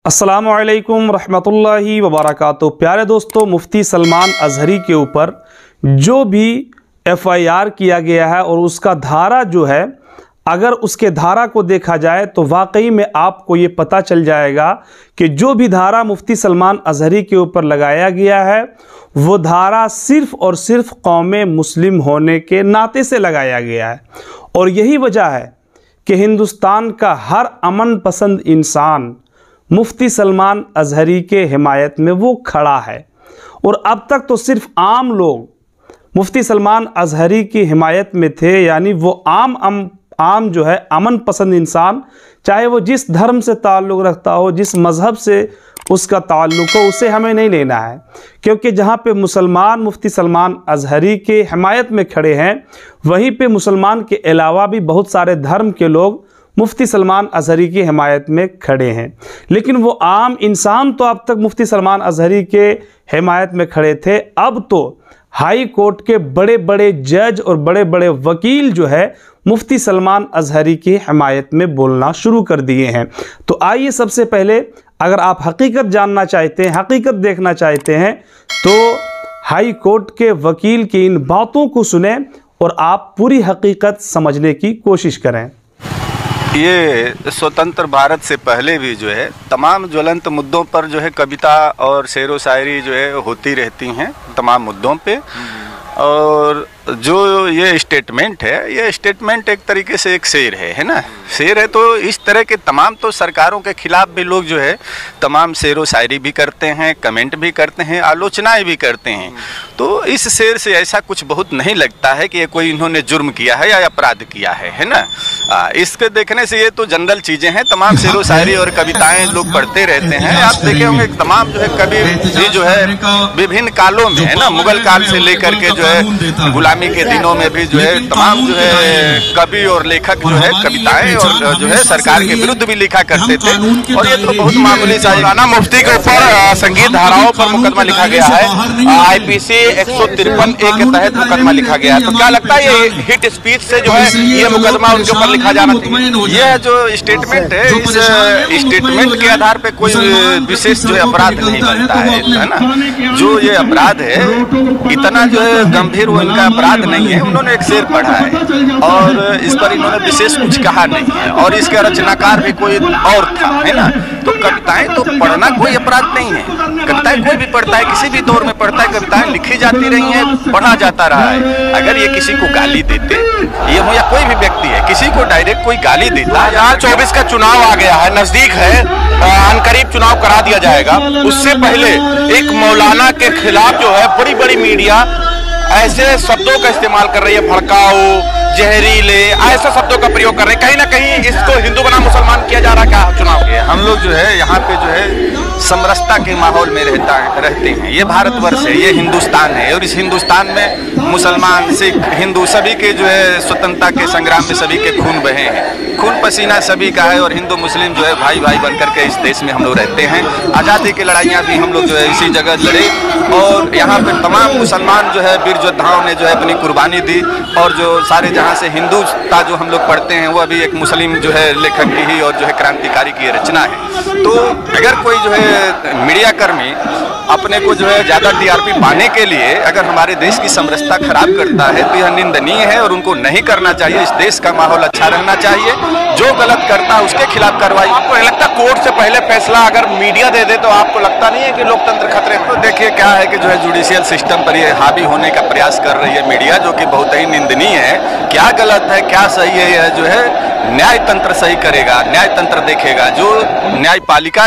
अस्सलामुअलैकुम रहमतुल्लाहि वबरकातुहू। प्यारे दोस्तों, मुफ्ती सलमान अज़हरी के ऊपर जो भी FIR किया गया है और उसका धारा जो है, अगर उसके धारा को देखा जाए तो वाकई में आपको ये पता चल जाएगा कि जो भी धारा मुफ्ती सलमान अज़हरी के ऊपर लगाया गया है वो धारा सिर्फ़ और सिर्फ कौम मुस्लिम होने के नाते से लगाया गया है। और यही वजह है कि हिंदुस्तान का हर अमन पसंद इंसान मुफ्ती सलमान अज़हरी के हिमायत में वो खड़ा है। और अब तक तो सिर्फ आम लोग मुफ्ती सलमान अज़हरी की हिमायत में थे, यानी वो आम जो है अमन पसंद इंसान, चाहे वो जिस धर्म से ताल्लुक़ रखता हो, जिस मज़हब से उसका ताल्लुक़ हो, उसे हमें नहीं लेना है। क्योंकि जहाँ पे मुसलमान मुफ्ती सलमान अज़हरी के हिमायत में खड़े हैं, वहीं पे मुसलमान के अलावा भी बहुत सारे धर्म के लोग मुफ्ती सलमान अज़हरी की हिमायत में खड़े हैं। लेकिन वो आम इंसान तो अब तक मुफ्ती सलमान अज़हरी के हिमायत में खड़े थे, अब तो हाई कोर्ट के बड़े बड़े जज और बड़े बड़े वकील जो है मुफ्ती सलमान अज़हरी की हिमायत में बोलना शुरू कर दिए हैं। तो आइए सबसे पहले, अगर आप हकीकत जानना चाहते हैं, हकीकत देखना चाहते हैं, तो हाई कोर्ट के वकील की इन बातों को सुने और आप पूरी हकीकत समझने की कोशिश करें। ये स्वतंत्र भारत से पहले भी जो है तमाम ज्वलंत मुद्दों पर जो है कविता और शेर व शायरी जो है होती रहती हैं तमाम मुद्दों पे। और जो ये स्टेटमेंट है, ये स्टेटमेंट एक तरीके से एक शेर है ना, शेर है। तो इस तरह के तमाम तो सरकारों के खिलाफ भी लोग जो है तमाम शेर व शायरी भी करते हैं, कमेंट भी करते हैं, आलोचनाएं भी करते हैं। तो इस शेर से ऐसा कुछ बहुत नहीं लगता है कि ये कोई इन्होंने जुर्म किया है या अपराध किया है ना। इसके देखने से ये तो जनरल चीज़ें हैं, तमाम शेर व शायरी और कविताएँ लोग पढ़ते रहते हैं। आप देखे होंगे तमाम जो है कवि भी जो है विभिन्न कालों में है ना, मुगल काल से लेकर के जो है गुलामी के दिनों में भी जो है तमाम जो है कवि और लेखक जो है कविताएं और जो है सरकार के विरुद्ध भी लिखा करते थे। और ये तो बहुत मामूली सा मौलाना मुफ्ती के ऊपर संगीत धाराओं पर मुकदमा लिखा गया है, IPC 153A के तहत मुकदमा लिखा गया है। तो क्या लगता है ये हिट स्पीच से जो है ये मुकदमा उनके ऊपर लिखा जाना चाहिए? ये जो स्टेटमेंट है, इस स्टेटमेंट के आधार पर कोई विशेष जो है अपराध नहीं बनता है ना। जो ये अपराध है इतना जो है गंभीर वो इनका अपराध नहीं है। उन्होंने एक शेर पढ़ा है और इस पर इन्होंने विशेष कुछ कहा नहीं है, और इसके रचनाकार भी कोई और था है ना। तो कविताएं तो पढ़ना कोई अपराध नहीं है, कविताएं कोई भी पढ़ता है, किसी भी दौर में पढ़ता है, कविताएं लिखी जाती रही हैं, पढ़ा जाता रहा है। अगर ये किसी को गाली देते, ये हो या कोई भी व्यक्ति है, किसी को डायरेक्ट कोई गाली देता, 2024 का चुनाव आ गया है, नजदीक है, अनकरीब चुनाव करा दिया जाएगा, उससे पहले एक मौलाना के खिलाफ जो है बड़ी बड़ी मीडिया ऐसे शब्दों का इस्तेमाल कर रही है, भड़काऊ, जहरीले, ऐसे शब्दों का प्रयोग कर रहे हैं। कहीं ना कहीं इसको हिंदू बना मुसलमान किया जा रहा है क्या चुनाव के? हम लोग जो है यहाँ पे जो है समरसता के माहौल में रहते हैं। ये भारतवर्ष है, ये हिंदुस्तान है, और इस हिंदुस्तान में मुसलमान, सिख, हिंदू सभी के जो है स्वतंत्रता के संग्राम में सभी के खून बहे हैं, खून पसीना सभी का है। और हिंदू मुस्लिम जो है भाई भाई बनकर के इस देश में हम लोग रहते हैं। आज़ादी की लड़ाइयाँ भी हम लोग जो है इसी जगह लड़े, और यहाँ पे तमाम मुसलमान जो है वीर योद्धाओं ने जो है अपनी कुर्बानी दी। और जो सारे जहाँ से हिंदुता जो हम लोग पढ़ते हैं वो अभी एक मुस्लिम जो है लेखक की ही और जो है क्रांतिकारी की रचना है। तो अगर कोई जो है मीडिया कर्मी अपने को जो है ज़्यादा TRP पाने के लिए अगर हमारे देश की समरसता खराब करता है तो यह निंदनीय है और उनको नहीं करना चाहिए। इस देश का माहौल अच्छा रहना चाहिए, जो गलत करता है उसके खिलाफ कार्रवाई। आपको नहीं लगता कोर्ट से पहले फैसला अगर मीडिया दे दे तो आपको लगता नहीं है कि लोकतंत्र खतरे? तो देखिए क्या है कि जो है जुडिशियल सिस्टम पर ये हावी होने का प्रयास कर रही है मीडिया, जो कि बहुत ही निंदनीय है। क्या गलत है क्या सही है, यह जो है न्याय तंत्र सही करेगा, न्याय तंत्र देखेगा। जो न्यायपालिका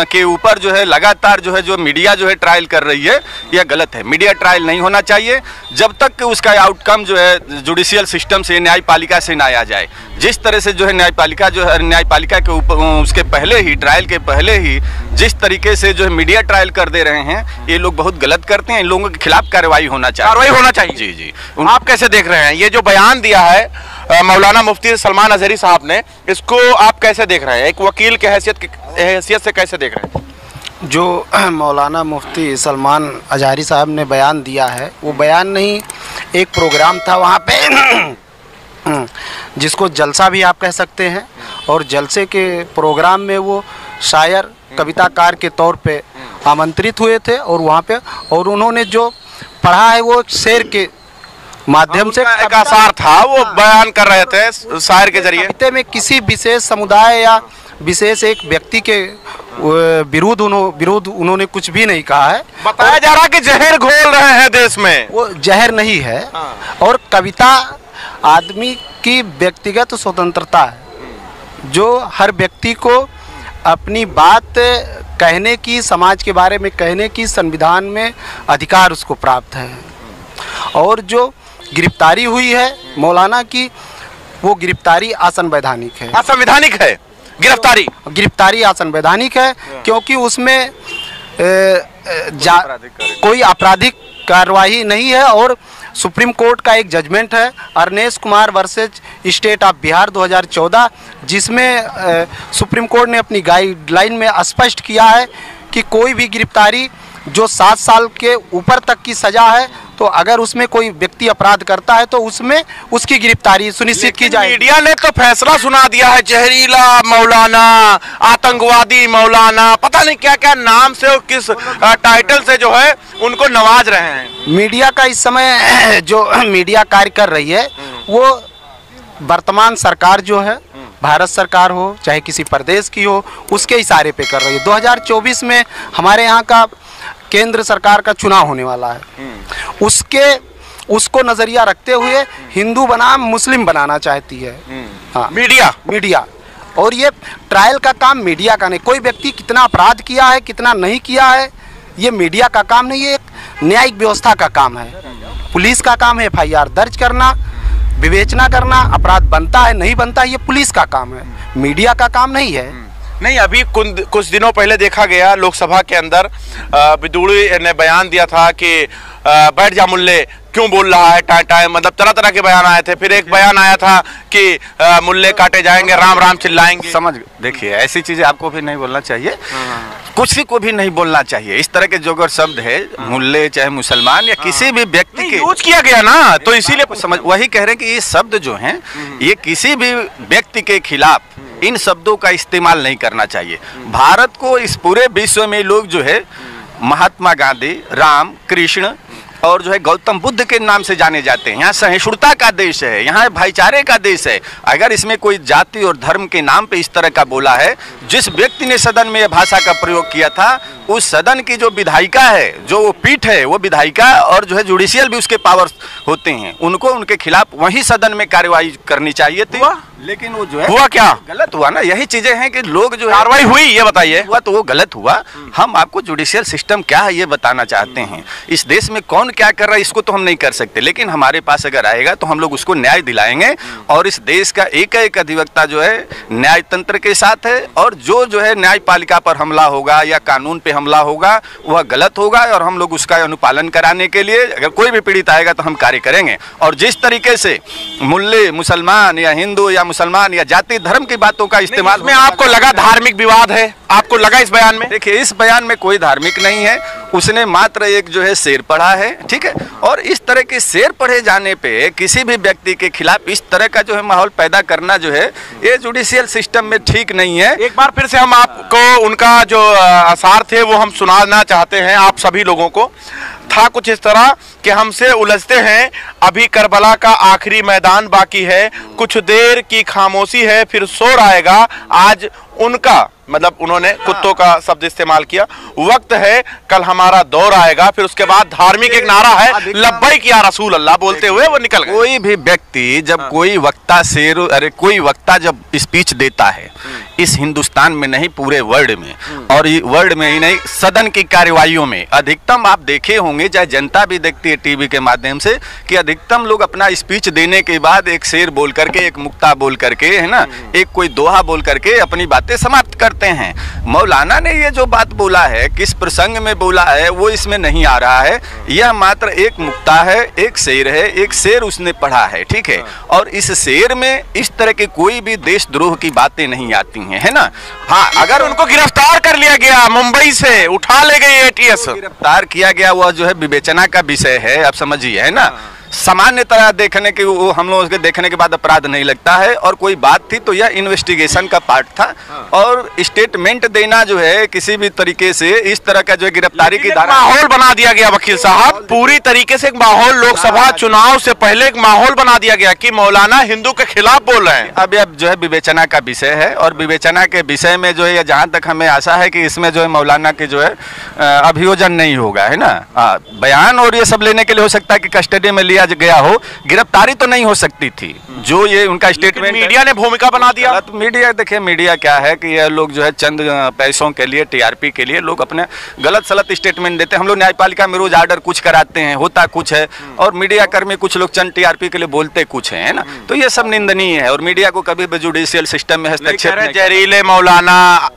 के ऊपर जो है लगातार जो है जो मीडिया जो है ट्रायल कर रही है, यह गलत है। मीडिया ट्रायल नहीं होना चाहिए जब तक कि उसका आउटकम जो है जुडिशियल सिस्टम से, न्यायपालिका से ना आ जाए। जिस तरह से जो है न्यायपालिका के ऊपर उसके पहले ही, ट्रायल के पहले ही जिस तरीके से जो है मीडिया ट्रायल कर दे रहे हैं, ये लोग बहुत गलत करते हैं। इन लोगों के खिलाफ कार्रवाई होना चाहिए। जी जी। आप कैसे देख रहे हैं ये जो बयान दिया है मौलाना मुफ्ती सलमान अज़हरी साहब ने, इसको आप कैसे देख रहे हैं? एक वकील के हैसियत से कैसे देख रहे हैं? जो मौलाना मुफ्ती सलमान अज़हरी साहब ने बयान दिया है, वो बयान नहीं, एक प्रोग्राम था वहाँ पे जिसको जलसा भी आप कह सकते हैं, और जलसे के प्रोग्राम में वो शायर कविताकार के तौर पे आमंत्रित हुए थे और वहाँ पे और उन्होंने जो पढ़ा है वो शेर के माध्यम से एक आसार था, वो बयान कर रहे थे शायर के जरिए। कविता में किसी विशेष समुदाय या विशेष एक व्यक्ति के विरुद्ध उन्होंने कुछ भी नहीं कहा है। बताया जा रहा कि जहर घोल रहे हैं देश में, वो जहर नहीं है। और कविता आदमी की व्यक्तिगत स्वतंत्रता है, जो हर व्यक्ति को अपनी बात कहने की, समाज के बारे में कहने की संविधान में अधिकार उसको प्राप्त है। और जो गिरफ्तारी हुई है मौलाना की, वो गिरफ्तारी असंवैधानिक है। असंवैधानिक है गिरफ्तारी असंवैधानिक है, क्योंकि उसमें कोई आपराधिक कार्रवाई नहीं है। और सुप्रीम कोर्ट का एक जजमेंट है Arnesh Kumar versus state of Bihar 2014, जिसमें सुप्रीम कोर्ट ने अपनी गाइडलाइन में स्पष्ट किया है कि कोई भी गिरफ्तारी जो 7 साल के ऊपर तक की सज़ा है, तो अगर उसमें कोई व्यक्ति अपराध करता है तो उसमें उसकी गिरफ्तारी सुनिश्चित की जाए। मीडिया ने तो फैसला सुना दिया है, जहरीला मौलाना, आतंकवादी मौलाना, पता नहीं क्या क्या नाम से और किस टाइटल से जो है उनको नवाज रहे हैं। मीडिया का इस समय जो मीडिया कार्य कर रही है, वो वर्तमान सरकार जो है, भारत सरकार हो चाहे किसी प्रदेश की हो, उसके इशारे पे कर रही है। 2024 में हमारे यहाँ का केंद्र सरकार का चुनाव होने वाला है, उसको नजरिया रखते हुए हिंदू बनाम मुस्लिम बनाना चाहती है। हाँ, मीडिया। और ये ट्रायल का काम मीडिया का नहीं। कोई व्यक्ति कितना अपराध किया है कितना नहीं किया है, ये मीडिया का काम नहीं, ये एक न्यायिक व्यवस्था का काम है। पुलिस का काम है FIR दर्ज करना, विवेचना करना, अपराध बनता है नहीं बनता है, ये पुलिस का काम है, मीडिया का काम नहीं है। नहीं, अभी कुछ दिनों पहले देखा गया लोकसभा के अंदर विदुड़ी ने बयान दिया था कि बैठ जा मुल्ले, क्यों बोल रहा है टाइम, मतलब तरह तरह के बयान आए थे। फिर एक बयान आया था कि मुल्ले काटे जाएंगे, राम राम चिल्लाएंगे। समझ देखिए, ऐसी चीजें आपको भी नहीं बोलना चाहिए, किसी को भी नहीं बोलना चाहिए। इस तरह के जो अगर शब्द है, मुल्ले चाहे मुसलमान या किसी भी व्यक्ति के यूज किया गया ना, तो इसीलिए समझ वही कह रहे हैं कि ये शब्द जो हैं, ये किसी भी व्यक्ति के खिलाफ इन शब्दों का इस्तेमाल नहीं करना चाहिए। भारत को इस पूरे विश्व में लोग जो है महात्मा गांधी, राम, कृष्ण और जो है गौतम बुद्ध के नाम से जाने जाते हैं। यहाँ सहिष्णुता का देश है, यहाँ भाईचारे का देश है। अगर इसमें कोई जाति और धर्म के नाम पे इस तरह का बोला है, जिस व्यक्ति ने सदन में यह भाषा का प्रयोग किया था, उस सदन की जो विधायिका है, जो वो पीठ है, वो विधायिका और जो है जुडिशियल भी उसके पावर्स होते हैं, उनको उनके खिलाफ वही सदन में कार्रवाई करनी चाहिए थी। लेकिन वो जो है हुआ क्या, गलत हुआ ना। यही चीजें हैं कि लोग जो कार्रवाई हुई, ये बताइए। हुआ तो वो गलत हुआ। हम आपको जुडिशियल सिस्टम क्या है ये बताना चाहते हैं। इस देश में कौन क्या कर रहा है इसको तो हम नहीं कर सकते, लेकिन हमारे पास अगर आएगा तो हम लोग उसको न्याय दिलाएंगे। और इस देश का एक एक अधिवक्ता जो है न्याय तंत्र के साथ है, और जो है न्यायपालिका पर हमला होगा या कानून पे हमला होगा वह गलत होगा, और हम लोग उसका अनुपालन कराने के लिए अगर कोई भी पीड़ित आएगा तो हम कार्य करेंगे। और जिस तरीके से मुल्ले मुसलमान या हिंदू या मुसलमान या जाति धर्म की बातों का इस्तेमाल में आपको लगा धार्मिक विवाद है, आपको लगा इस बयान में? देखिए, इस बयान में कोई धार्मिक नहीं है, उसने मात्र एक जो है शेर पढ़ा है, ठीक है। और इस तरह के शेर पढ़े जाने पे किसी भी व्यक्ति के खिलाफ इस तरह का जो है माहौल पैदा करना जो है, ये जुडिशियल सिस्टम में ठीक नहीं है। एक बार फिर से हम आपको उनका जो आसार थे वो हम सुनाना चाहते हैं आप सभी लोगों को। था कुछ इस तरह कि हमसे उलझते हैं, अभी करबला का आखिरी मैदान बाकी है, कुछ देर की खामोशी है, फिर शोर आएगा आज उनका, मतलब उन्होंने कुत्तों का शब्द इस्तेमाल किया। वक्त है कल हमारा दौर आएगा, फिर उसके बाद धार्मिक एक नारा है लब्बैक या रसूल अल्लाह बोलते हुए वो निकल गए। कोई भी व्यक्ति जब कोई वक्ता जब स्पीच देता है इस हिंदुस्तान में नहीं पूरे वर्ल्ड में, और वर्ल्ड में ही नहीं सदन की कार्यवाहियों में अधिकतम आप देखे होंगे, चाहे जनता भी देखती है टीवी के माध्यम से, कि अधिकतम लोग अपना स्पीच देने के बाद एक शेर बोल करके, एक मुक्ता बोल करके, है ना, एक कोई दोहा बोल करके अपनी बातें समाप्त करते हैं। मौलाना ने ये जो बात बोला है, किस प्रसंग में बोला है वो इसमें नहीं आ रहा है। यह मात्र एक मुक्ता है, एक शेर है, एक शेर उसने पढ़ा है, ठीक है। और इस शेर में इस तरह की कोई भी देशद्रोह की बातें नहीं आती हैं, है ना। हाँ, अगर उनको गिरफ्तार कर लिया गया, मुंबई से उठा ले गई ATS, गिरफ्तार किया गया, वह जो है विवेचना का विषय है, आप समझिए, है ना। सामान्य तरह देखने के वो हम लोगों के देखने के बाद अपराध नहीं लगता है। और कोई बात थी तो यह इन्वेस्टिगेशन का पार्ट था। और स्टेटमेंट देना जो है किसी भी तरीके से इस तरह का जो है गिरफ्तारी की धारा, माहौल बना दिया गया वकील साहब, पूरी तरीके से एक माहौल, लोकसभा चुनाव से पहले एक माहौल बना दिया गया कि मौलाना हिंदू के खिलाफ बोल रहे हैं। अब जो है विवेचना का विषय है और विवेचना के विषय में जो है जहाँ तक हमें आशा है कि इसमें जो है मौलाना के जो है अभियोजन नहीं होगा, है ना। बयान और ये सब लेने के लिए हो सकता है कि कस्टडी में लिया गया हो, गिरफ्तारी तो नहीं हो सकती थी। जो ये उनका स्टेटमेंट मीडिया ने भूमिका बना दिया। मीडिया देखिए, मीडिया क्या है कि ये लोग जो है चंद पैसों के लिए, टीआरपी के लिए लोग अपने गलत सलत स्टेटमेंट देते हैं। हम लोग न्यायपालिका में रोज ऑर्डर कुछ कराते हैं, होता कुछ है, और मीडिया कर्मी कुछ लोग चंद टीआरपी के लिए बोलते कुछ है ना। तो ये सब निंदनीय है और मीडिया को कभी भी जुडिशियल सिस्टम में हस्तक्षेप नहीं। जहरीले मौलाना,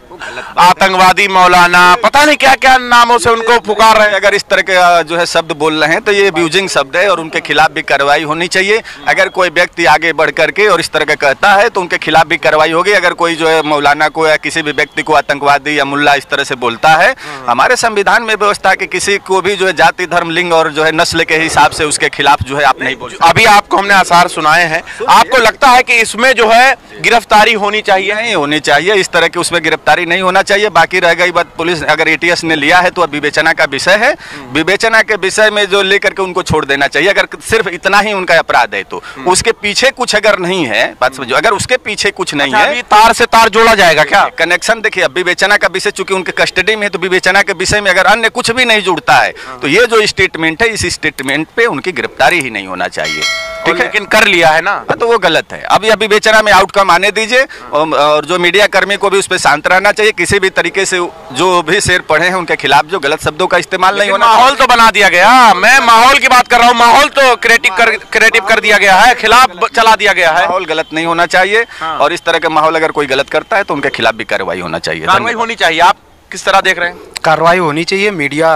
आतंकवादी मौलाना, पता नहीं क्या क्या नामों से उनको पुकार रहे हैं। अगर इस तरह के जो है शब्द बोल रहे हैं तो ये अब्यूजिंग शब्द है और उनके खिलाफ भी कार्रवाई होनी चाहिए। अगर कोई व्यक्ति आगे बढ़ करके और इस तरह का कहता है तो उनके खिलाफ भी कार्रवाई होगी। अगर कोई जो है मौलाना को या किसी भी व्यक्ति को आतंकवादी या मुल्ला इस तरह से बोलता है, हमारे संविधान में व्यवस्था है कि किसी को भी जो है जाति, धर्म, लिंग और जो है नस्ल के हिसाब से उसके खिलाफ जो है आप नहीं बोल। अभी आपको हमने आसार सुनाए हैं, आपको लगता है कि इसमें जो है गिरफ्तारी होनी चाहिए? नहीं होनी चाहिए, इस तरह की उसमें गिरफ्तारी नहीं होना चाहिए। बाकी रह गई बात, पुलिस अगर एटीएस ने लिया है तो अब विवेचना का विषय है। विवेचना के विषय में जो लेकर के उनको छोड़ देना चाहिए। अगर सिर्फ इतना ही उनका अपराध है तो उसके पीछे कुछ अगर नहीं है, बात समझो, अगर उसके पीछे कुछ नहीं है, तार से तार जोड़ा जाएगा क्या? कनेक्शन देखिए, अब विवेचना का विषय चूंकि उनके कस्टडी में है तो विवेचना के विषय में अगर अन्य कुछ भी नहीं जुड़ता है तो ये जो स्टेटमेंट है, इस स्टेटमेंट पे उनकी गिरफ्तारी ही नहीं होना चाहिए। ठीक है, लेकिन कर लिया है ना, तो वो गलत है। अब यह विवेचना में आउटकम आने दीजिए और जो मीडिया कर्मी को भी उस पर शांत रहना चाहिए। किसी भी तरीके से जो भी शेर पढ़े हैं उनके खिलाफ जो गलत शब्दों का इस्तेमाल नहीं होना। माहौल तो बना दिया गया, मैं माहौल की बात कर रहा हूँ। माहौल तो क्रिएटिव कर दिया गया है, खिलाफ चला दिया गया है। माहौल गलत नहीं होना चाहिए और इस तरह का माहौल अगर कोई गलत करता है तो उनके खिलाफ भी कार्रवाई होना चाहिए। कार्रवाई होनी चाहिए। आप किस तरह देख रहे हैं? कार्रवाई होनी चाहिए, मीडिया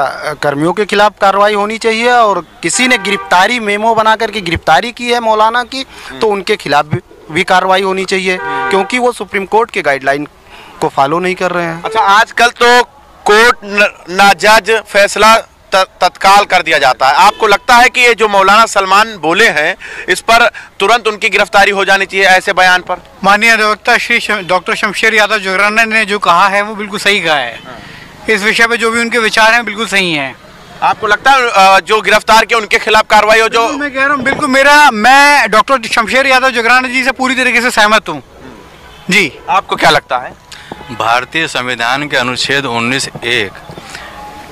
कर्मियों के खिलाफ कार्रवाई होनी चाहिए। और किसी ने गिरफ्तारी मेमो बना करके गिरफ्तारी की है मौलाना की, तो उनके खिलाफ भी कार्रवाई होनी चाहिए, क्योंकि वो सुप्रीम कोर्ट के गाइडलाइन को फॉलो नहीं कर रहे हैं। अच्छा, आजकल तो कोर्ट ना जज फैसला तत्काल कर दिया जाता है। आपको लगता है कि ये जो मौलाना सलमान बोले हैं इस पर तुरंत उनकी गिरफ्तारी हो जानी चाहिए ऐसे बयान पर? माननीय अधिवक्ता श्री डॉक्टर शमशेर यादव जोगराना ने जो कहा है वो बिल्कुल सही कहा है। इस विषय पे जो भी उनके विचार हैं बिल्कुल सही हैं। आपको लगता है जो गिरफ्तार किए उनके खिलाफ कार्रवाई हो? जो मैं कह रहा हूँ बिल्कुल, मैं डॉक्टर शमशेर यादव जोगराना जी से पूरी तरीके से सहमत हूँ जी। आपको क्या लगता है? भारतीय संविधान के अनुच्छेद 19(1)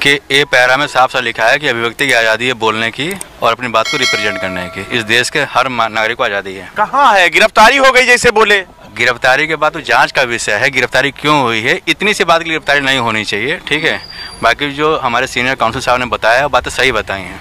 के ए पैरा में साफ साफ लिखा है कि अभिव्यक्ति की आज़ादी है बोलने की और अपनी बात को रिप्रेजेंट करने की। इस देश के हर नागरिक को आज़ादी है। कहाँ है? गिरफ्तारी हो गई जैसे बोले। गिरफ्तारी के बाद तो जांच का विषय है, गिरफ्तारी क्यों हुई है, इतनी सी बात की गिरफ्तारी नहीं होनी चाहिए। ठीक है, बाकी जो हमारे सीनियर काउंसिल साहब ने बताया बातें सही बताई हैं।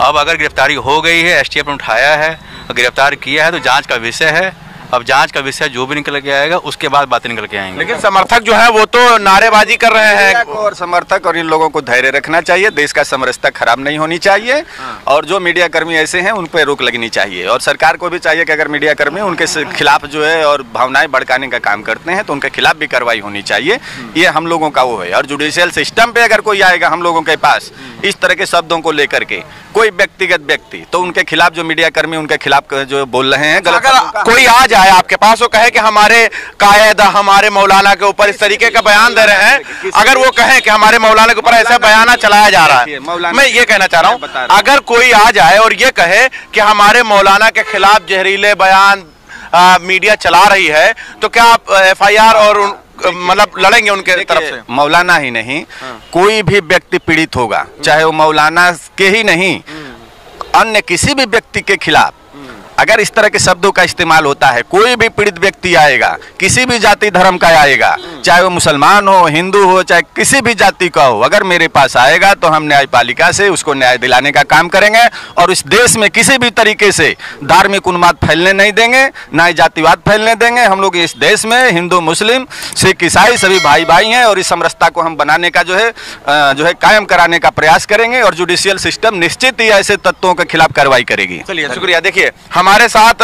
अब अगर गिरफ्तारी हो गई है, एसटीएफ ने उठाया है, गिरफ्तार किया है, तो जाँच का विषय है। अब जांच का विषय जो भी निकल के आएगा उसके बाद बातें निकल के आएंगी। लेकिन समर्थक जो है वो तो नारेबाजी कर रहे हैं। और समर्थक और इन लोगों को धैर्य रखना चाहिए, देश का समरसता खराब नहीं होनी चाहिए और जो मीडिया कर्मी ऐसे हैं उन पर रोक लगनी चाहिए। और सरकार को भी चाहिए कि अगर मीडिया कर्मी उनके खिलाफ जो है और भावनाएं भड़काने का काम करते हैं तो उनके खिलाफ भी कार्रवाई होनी चाहिए। ये हम लोगों का वो है। और जुडिशियल सिस्टम पे अगर कोई आएगा हम लोगों के पास इस तरह के शब्दों को लेकर के, कोई व्यक्तिगत व्यक्ति, तो उनके खिलाफ जो मीडिया कर्मी उनके खिलाफ जो बोल रहे हैं गलत, अगर कोई आ जाए आपके पास वो कहे कि हमारे कायदा हमारे मौलाना के ऊपर इस तरीके का बयान दे रहे हैं, अगर वो कहें कि हमारे मौलाना के ऊपर ऐसा बयान चलाया जा रहा है, मैं ये कहना चाह रहा हूँ, अगर कोई आ जाए और ये कहे कि हमारे मौलाना के खिलाफ जहरीले बयान मीडिया चला रही है, तो क्या आप एफआईआर और मतलब लड़ेंगे उनके तरफ से? मौलाना ही नहीं, कोई भी व्यक्ति पीड़ित होगा, चाहे वो मौलाना के ही नहीं, अन्य किसी भी व्यक्ति के खिलाफ अगर इस तरह के शब्दों का इस्तेमाल होता है, कोई भी पीड़ित व्यक्ति आएगा, किसी भी जाति धर्म का आएगा, चाहे वो मुसलमान हो, हिंदू हो, चाहे किसी भी जाति का हो, अगर मेरे पास आएगा तो हम न्यायपालिका से उसको न्याय दिलाने का काम करेंगे और इस देश में किसी भी तरीके से धार्मिक उन्माद फैलने नहीं देंगे, ना ही जातिवाद फैलने देंगे। हम लोग इस देश में हिंदू, मुस्लिम, सिख, ईसाई सभी भाई भाई हैं और इस समरसता को हम बनाने का जो है कायम कराने का प्रयास करेंगे और जुडिशियल सिस्टम निश्चित ही ऐसे तत्वों के खिलाफ कार्रवाई करेगी। चलिए, शुक्रिया। देखिए हमारे साथ